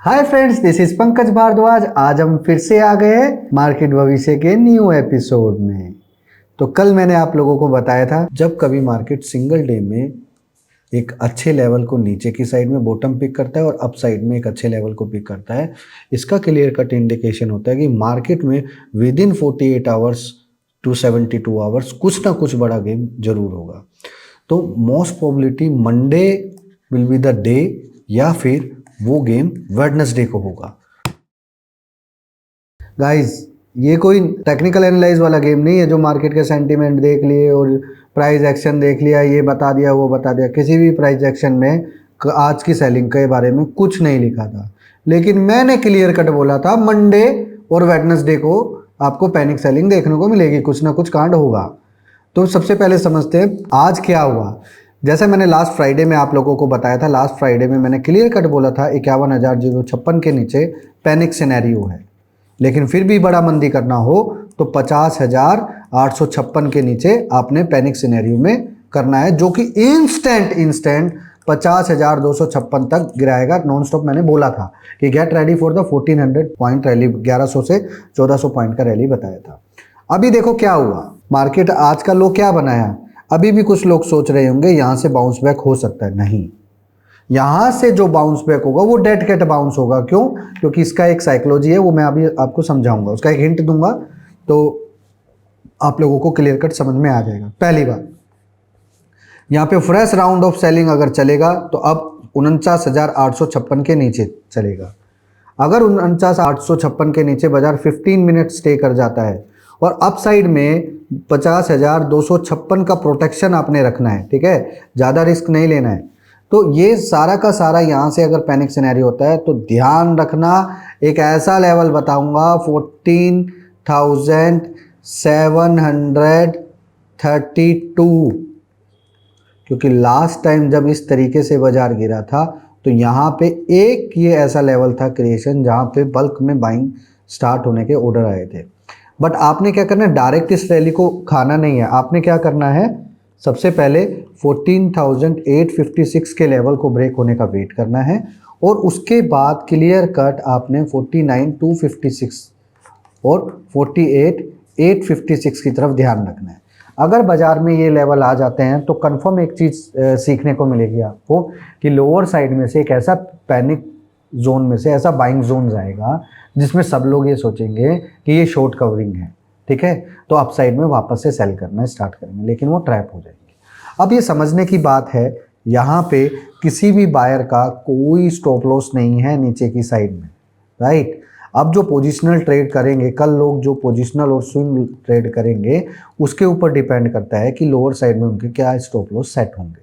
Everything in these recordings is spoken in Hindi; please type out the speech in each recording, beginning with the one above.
Hi friends, this is Pankaj Bhardwaj. आज हम फिर से आ गए हैं मार्केट भविष्य के न्यू एपिसोड में। तो कल मैंने आप लोगों को बताया था, जब कभी मार्केट सिंगल डे में एक अच्छे लेवल को नीचे की साइड में बॉटम पिक करता है और अप साइड में एक अच्छे लेवल को पिक करता है, इसका क्लियर कट इंडिकेशन होता है कि मार्केट में within 48 hours to 72 hours कुछ ना कुछ बड़ा गेम जरूर होगा। तो most probability Monday will be the day या फिर वो गेम वेडनेसडे को होगा। गाइस, ये कोई टेक्निकल एनालाइज वाला गेम नहीं है जो मार्केट के सेंटीमेंट देख लिए और प्राइस एक्शन देख लिया, ये बता दिया वो बता दिया। किसी भी प्राइस एक्शन में आज की सेलिंग के बारे में कुछ नहीं लिखा था, लेकिन मैंने क्लियर कट बोला था मंडे और वेडनेसडे को आपको पैनिक सेलिंग देखने को मिलेगी, कुछ ना कुछ कांड होगा। तो सबसे पहले समझते हैं आज क्या हुआ। जैसे मैंने लास्ट फ्राइडे में आप लोगों को बताया था, लास्ट फ्राइडे में मैंने क्लियर कट बोला था 51,056 के नीचे पैनिक सिनेरियो है, लेकिन फिर भी बड़ा मंदी करना हो तो 50,856 के नीचे आपने पैनिक सिनेरियो में करना है, जो कि इंस्टेंट 50,256 तक गिराएगा नॉन स्टॉप। मैंने बोला था कि get ready for the 1400 point rally, 1100 से 1400 पॉइंट का रैली बताया था। अभी देखो क्या हुआ, मार्केट आज का लो क्या बनाया। अभी भी कुछ लोग सोच रहे होंगे यहां से बाउंस बैक हो सकता है, नहीं। यहां से जो बाउंस बैक होगा वो डेड कैट बाउंस होगा। क्यों? क्योंकि इसका एक साइकोलॉजी है, वो मैं अभी आपको समझाऊंगा, उसका एक हिंट दूंगा तो आप लोगों को क्लियर कट समझ में आ जाएगा। पहली बात, यहाँ पे फ्रेश राउंड ऑफ सेलिंग अगर चलेगा तो अब 49,856 के नीचे चलेगा। अगर 49,856 के नीचे बाजार 15 मिनट स्टे कर जाता है और अप साइड में 50,256 का प्रोटेक्शन आपने रखना है, ठीक है, ज़्यादा रिस्क नहीं लेना है। तो ये सारा का सारा यहाँ से अगर पैनिक सिनेरियो होता है तो ध्यान रखना, एक ऐसा लेवल बताऊंगा 14,732, क्योंकि लास्ट टाइम जब इस तरीके से बाजार गिरा था तो यहाँ पे एक ये ऐसा लेवल था क्रिएशन जहाँ पे बल्क में बाइंग स्टार्ट होने के ऑर्डर आए थे। बट आपने क्या करना है, डायरेक्ट इस रैली को खाना नहीं है। आपने क्या करना है, सबसे पहले 14,856 के लेवल को ब्रेक होने का वेट करना है और उसके बाद क्लियर कट आपने 49,256 और 48,856 की तरफ ध्यान रखना है। अगर बाजार में ये लेवल आ जाते हैं तो कंफर्म एक चीज़ सीखने को मिलेगी आपको कि लोअर साइड में से एक ऐसा पैनिक जोन में से ऐसा बाइंग जोन जाएगा जिसमें सब लोग ये सोचेंगे कि ये शॉर्ट कवरिंग है, ठीक है, तो अप साइड में वापस से सेल करना स्टार्ट करेंगे, लेकिन वो ट्रैप हो जाएंगे। अब ये समझने की बात है, यहाँ पे किसी भी बायर का कोई स्टॉप लॉस नहीं है नीचे की साइड में, राइट। अब जो पोजिशनल ट्रेड करेंगे, कल लोग जो पोजिशनल और स्विंग ट्रेड करेंगे उसके ऊपर डिपेंड करता है कि लोअर साइड में उनके क्या स्टॉप लॉस सेट होंगे,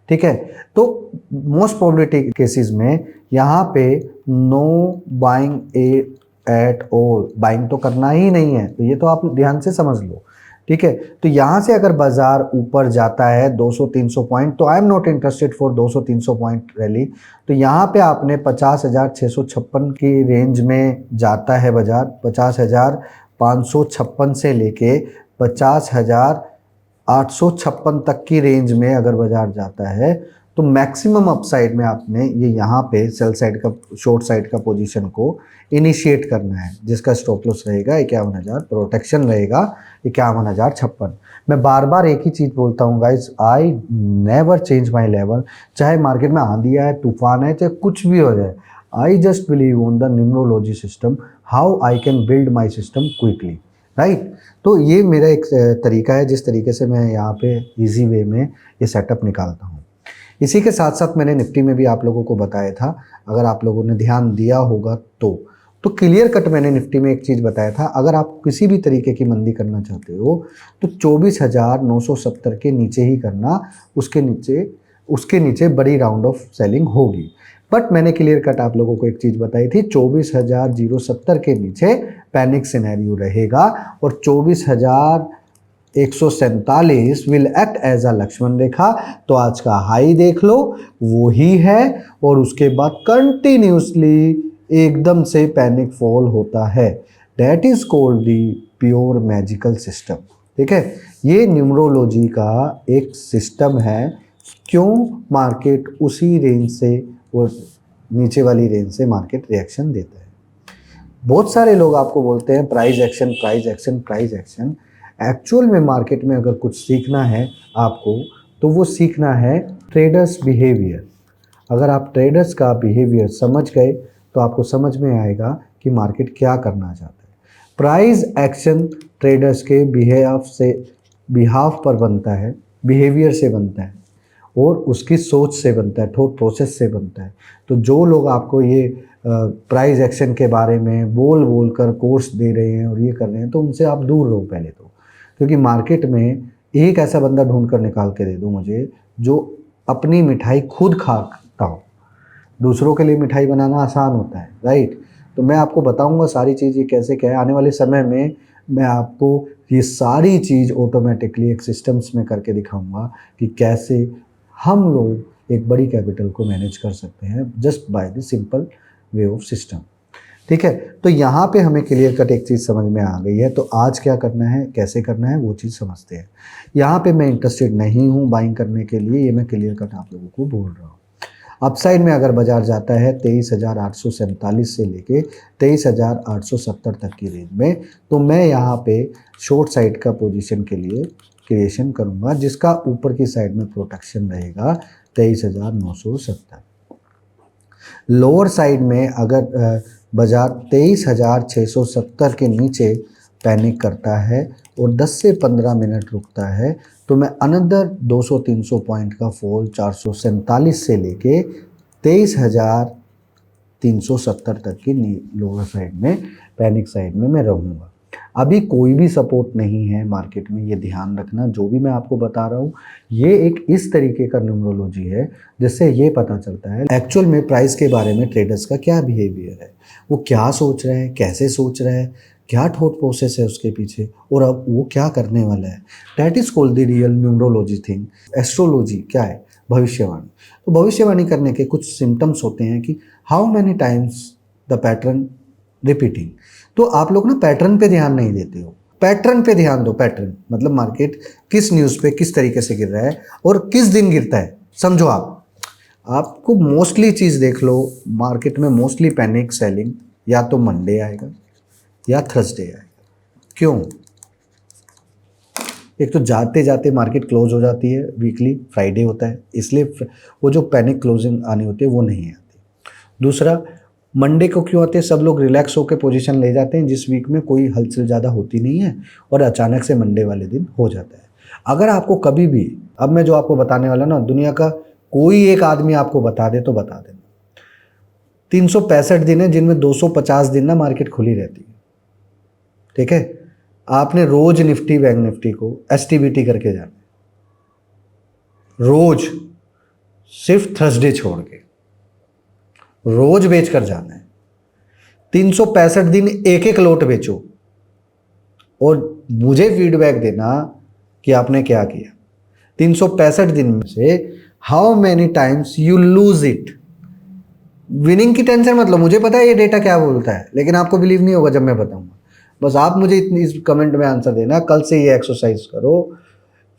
ठीक है। तो मोस्ट प्रोबेबिलिटी केसेस में यहाँ पे know buying at all, buying तो करना ही नहीं है, तो ये तो आप ध्यान से समझ लो, ठीक है। तो यहाँ से अगर बाजार ऊपर जाता है 200-300 पॉइंट तो I am not interested for 200-300 point rally. तो यहाँ पे आपने 50,656 की रेंज में जाता है बाजार, 50,556 से लेके 50,856 तक की रेंज में अगर बाजार जाता है तो मैक्सिमम अपसाइड में आपने ये यहाँ पे सेल साइड का, शॉर्ट साइड का पोजीशन को इनिशिएट करना है, जिसका स्टॉप लॉस रहेगा 51,000, प्रोटेक्शन रहेगा 51,056। मैं बार बार एक ही चीज़ बोलता हूँ guys, I never change my level. चाहे मार्केट में आंधी आए, तूफान है, चाहे कुछ भी हो जाए, I just believe on the numerology system, how I can build my system quickly, right. तो ये मेरा एक तरीका है जिस तरीके से मैं यहाँ पे इजी वे में ये सेटअप निकालता हूँ। इसी के साथ साथ मैंने निफ्टी में भी आप लोगों को बताया था, अगर आप लोगों ने ध्यान दिया होगा तो क्लियर कट मैंने निफ्टी में एक चीज़ बताया था, अगर आप किसी भी तरीके की मंदी करना चाहते हो तो 24,970 के नीचे ही करना, उसके नीचे बड़ी राउंड ऑफ सेलिंग होगी। बट मैंने क्लियर कट आप लोगों को एक चीज़ बताई थी, 24,070 के नीचे पैनिक सिनेरियो रहेगा और 24,147 will act as a Lakshman rekha. तो आज का हाई देख लो, वो ही है, और उसके बाद कंटिन्यूसली एकदम से पैनिक फॉल होता है। That is called the pure magical system, ठीक है। ये न्यूमरोलॉजी का एक सिस्टम है। क्यों मार्केट उसी रेंज से और नीचे वाली रेंज से मार्केट रिएक्शन देता है। बहुत सारे लोग आपको बोलते हैं price action, price action, price action. Actual में मार्केट में अगर कुछ सीखना है आपको, तो वो सीखना है ट्रेडर्स बिहेवियर। अगर आप ट्रेडर्स का बिहेवियर समझ गए तो आपको समझ में आएगा कि मार्केट क्या करना चाहता है। प्राइस एक्शन ट्रेडर्स के बिहाफ पर बनता है, बिहेवियर से बनता है और उसकी सोच से बनता है, थॉट प्रोसेस से बनता है। तो जो लोग आपको ये प्राइस एक्शन के बारे में बोल बोल कर कोर्स दे रहे हैं और ये कर रहे हैं, तो उनसे आप दूर रहो पहले तो। क्योंकि मार्केट में एक ऐसा बंदा ढूंढ कर निकाल के दे दो मुझे जो अपनी मिठाई खुद खाता हो। दूसरों के लिए मिठाई बनाना आसान होता है, राइट। तो मैं आपको बताऊंगा सारी चीज़ ये कैसे क्या है। आने वाले समय में मैं आपको ये सारी चीज़ ऑटोमेटिकली एक सिस्टम्स में करके दिखाऊंगा कि कैसे हम लोग एक बड़ी कैपिटल को मैनेज कर सकते हैं just by the simple way of system. ठीक है, तो यहाँ पे हमें क्लियर कट एक चीज़ समझ में आ गई है। तो आज क्या करना है, कैसे करना है, वो चीज़ समझते हैं। यहाँ पे मैं इंटरेस्टेड नहीं हूँ बाइंग करने के लिए, ये मैं क्लियर कट आप लोगों को बोल रहा हूँ। अपसाइड में अगर बाजार जाता है 23,847 से लेके 23,870 तक की रेंज में, तो मैं यहाँ पे शॉर्ट साइड का पोजीशन के लिए क्रिएशन करूँगा, जिसका ऊपर की साइड में प्रोटेक्शन रहेगा 23,970। लोअर साइड में अगर बाजार 23,670 के नीचे पैनिक करता है और 10 से 15 मिनट रुकता है, तो मैं अनदर 200-300 पॉइंट का फॉल 447 से लेके 23,370 तक की लोअर साइड में, पैनिक साइड में मैं रहूँगा। अभी कोई भी सपोर्ट नहीं है मार्केट में, ये ध्यान रखना। जो भी मैं आपको बता रहा हूँ ये एक इस तरीके का न्यूमरोलॉजी है जिससे ये पता चलता है एक्चुअल में प्राइस के बारे में ट्रेडर्स का क्या बिहेवियर है, वो क्या सोच रहे हैं, कैसे सोच रहे हैं, क्या थॉट प्रोसेस है उसके पीछे, और अब वो क्या करने वाला है। That is called the real numerology thing. Astrology क्या है, भविष्यवाणी। तो भविष्यवाणी करने के कुछ सिम्टम्स होते हैं कि how many times the pattern repeating. तो आप लोग ना पैटर्न पे ध्यान नहीं देते हो, पैटर्न पे ध्यान दो। पैटर्न मतलब मार्केट किस न्यूज़ पे किस तरीके से गिर रहा है और किस दिन गिरता है, समझो। आपको मोस्टली चीज़ देख लो, मार्केट में मोस्टली पैनिक सेलिंग या तो मंडे आएगा या थर्सडे आएगा। क्यों? एक तो जाते जाते मार्केट क्लोज हो जाती है, वीकली फ्राइडे होता है, इसलिए वो जो पैनिक क्लोजिंग आनी होती है वो नहीं आती। दूसरा, मंडे को क्यों आते हैं, सब लोग रिलैक्स होकर पोजीशन ले जाते हैं जिस वीक में कोई हलचल ज़्यादा होती नहीं है, और अचानक से मंडे वाले दिन हो जाता है। अगर आपको कभी भी, अब मैं जो आपको बताने वाला ना, दुनिया का कोई एक आदमी आपको बता दे तो बता देना, 365 दिन है जिनमें 250 दिन ना मार्केट खुली रहती है। ठीक है, आपने रोज निफ्टी बैंक निफ्टी को एसटीबीटी करके जाना, रोज, सिर्फ थर्सडे छोड़ के रोज बेच कर जाना है। 365 दिन एक एक लोट बेचो और मुझे फीडबैक देना कि आपने क्या किया। 365 दिन में से how many times you lose it. Winning की टेंशन मतलब, मुझे पता है ये डेटा क्या बोलता है, लेकिन आपको बिलीव नहीं होगा जब मैं बताऊंगा। बस आप मुझे इतनी इस कमेंट में आंसर देना, कल से ये एक्सरसाइज करो,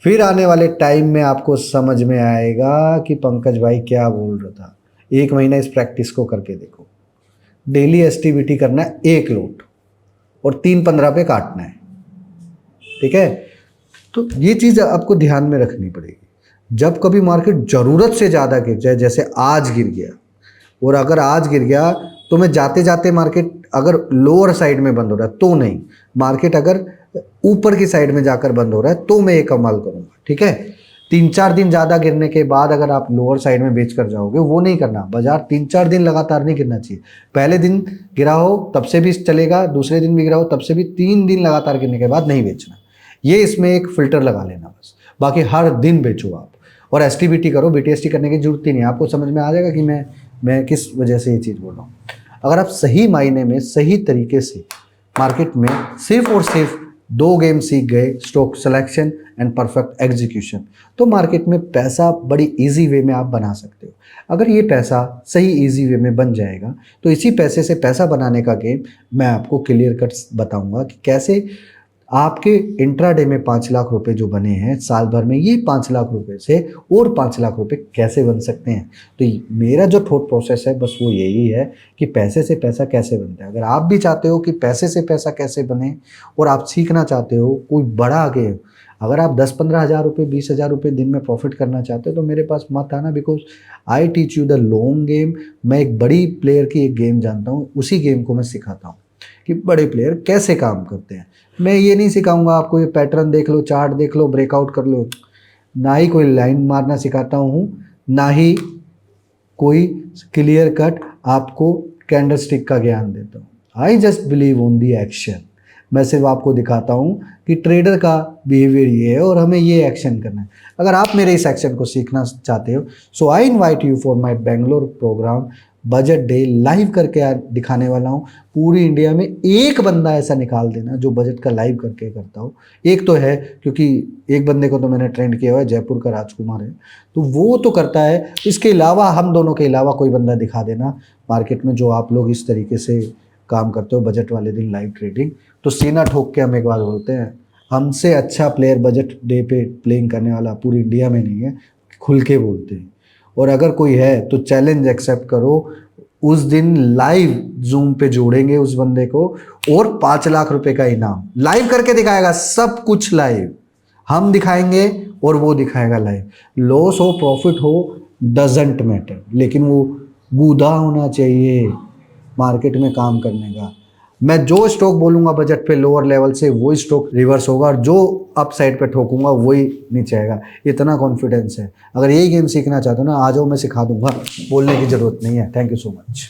फिर आने वाले टाइम में आपको समझ में आएगा कि पंकज भाई क्या बोल रहा था। 1 महीना इस प्रैक्टिस को करके देखो। डेली एसटीबीटी करना है 1 लोट और 3-15 पे काटना है। ठीक है, तो ये चीज़ आपको ध्यान में रखनी पड़ेगी। जब कभी मार्केट ज़रूरत से ज़्यादा गिर जाए, जैसे आज गिर गया, और अगर आज गिर गया तो मैं जाते जाते मार्केट अगर लोअर साइड में बंद हो रहा है तो नहीं, मार्केट अगर ऊपर की साइड में जाकर बंद हो रहा है तो मैं ये कमाल करूँगा। ठीक है, 3-4 दिन ज़्यादा गिरने के बाद अगर आप लोअर साइड में बेच कर जाओगे, वो नहीं करना। बाजार 3-4 दिन लगातार नहीं गिरना चाहिए। पहले दिन गिरा हो तब से भी चलेगा, दूसरे दिन भी गिरा हो तब से भी, 3 दिन लगातार गिरने के बाद नहीं बेचना। ये इसमें एक फ़िल्टर लगा लेना बस, बाकी हर दिन बेचो आप। और एसटीबीटी करो, बीटीएसटी करने की जरूरत ही नहीं है। आपको समझ में आ जाएगा कि मैं किस वजह से ये चीज़ बोल रहा हूँ। अगर आप सही मायने में सही तरीके से मार्केट में सिर्फ और सिर्फ 2 गेम सीख गए, stock selection and perfect execution, तो मार्केट में पैसा बड़ी इजी वे में आप बना सकते हो। अगर ये पैसा सही इजी वे में बन जाएगा तो इसी पैसे से पैसा बनाने का गेम मैं आपको क्लियर कट बताऊंगा कि कैसे आपके इंट्राडे में 5 लाख रुपए जो बने हैं साल भर में, ये 5 लाख रुपए से और 5 लाख रुपए कैसे बन सकते हैं। तो मेरा जो थॉट प्रोसेस है बस वो यही है कि पैसे से पैसा कैसे बनता है। अगर आप भी चाहते हो कि पैसे से पैसा कैसे बने और आप सीखना चाहते हो कोई बड़ा गेम, अगर आप 10-15 हज़ार रुपये 20 हज़ार रुपये दिन में प्रॉफिट करना चाहते हो तो मेरे पास मत आना, because I teach you the long game. मैं एक बड़ी प्लेयर की एक गेम जानता हूँ, उसी गेम को मैं सिखाता हूँ कि बड़े प्लेयर कैसे काम करते हैं। मैं ये नहीं सिखाऊंगा आपको ये पैटर्न देख लो, चार्ट देख लो, ब्रेकआउट कर लो। ना ही कोई लाइन मारना सिखाता हूँ, ना ही कोई क्लियर कट आपको कैंडलस्टिक का ज्ञान देता हूँ। I just believe on the action. मैं सिर्फ आपको दिखाता हूँ कि ट्रेडर का बिहेवियर ये है और हमें ये एक्शन करना है। अगर आप मेरे इस एक्शन को सीखना चाहते हो so I invite you for my Bangalore program budget day. Live करके दिखाने वाला हूँ। पूरी इंडिया में एक बंदा ऐसा निकाल देना जो बजट का लाइव करके करता हो। एक तो है, क्योंकि एक बंदे को तो मैंने ट्रेंड किया हुआ है, जयपुर का राजकुमार है, तो वो तो करता है। इसके अलावा हम दोनों के अलावा कोई बंदा दिखा देना मार्केट में जो आप लोग इस तरीके से काम करते हो बजट वाले दिन लाइव ट्रेडिंग। तो सीना ठोक के हम एक बार बोलते हैं, हमसे अच्छा प्लेयर बजट डे पे प्लेइंग करने वाला पूरी इंडिया में नहीं है, खुल के बोलते हैं। और अगर कोई है तो चैलेंज एक्सेप्ट करो। उस दिन लाइव जूम पे जोड़ेंगे उस बंदे को और 5 लाख रुपए का इनाम लाइव करके दिखाएगा। सब कुछ लाइव हम दिखाएंगे और वो दिखाएगा लाइव। लॉस हो प्रॉफिट हो डजंट मैटर, लेकिन वो गूदा होना चाहिए मार्केट में काम करने का। मैं जो स्टॉक बोलूंगा बजट पे लोअर लेवल से वही स्टॉक रिवर्स होगा और जो अप साइड पे ठोकूंगा वही नीचे आएगा। इतना कॉन्फिडेंस है। अगर यही गेम सीखना चाहते हो ना, आ जाओ, मैं सिखा दूंगा, बोलने की ज़रूरत नहीं है। Thank you so much.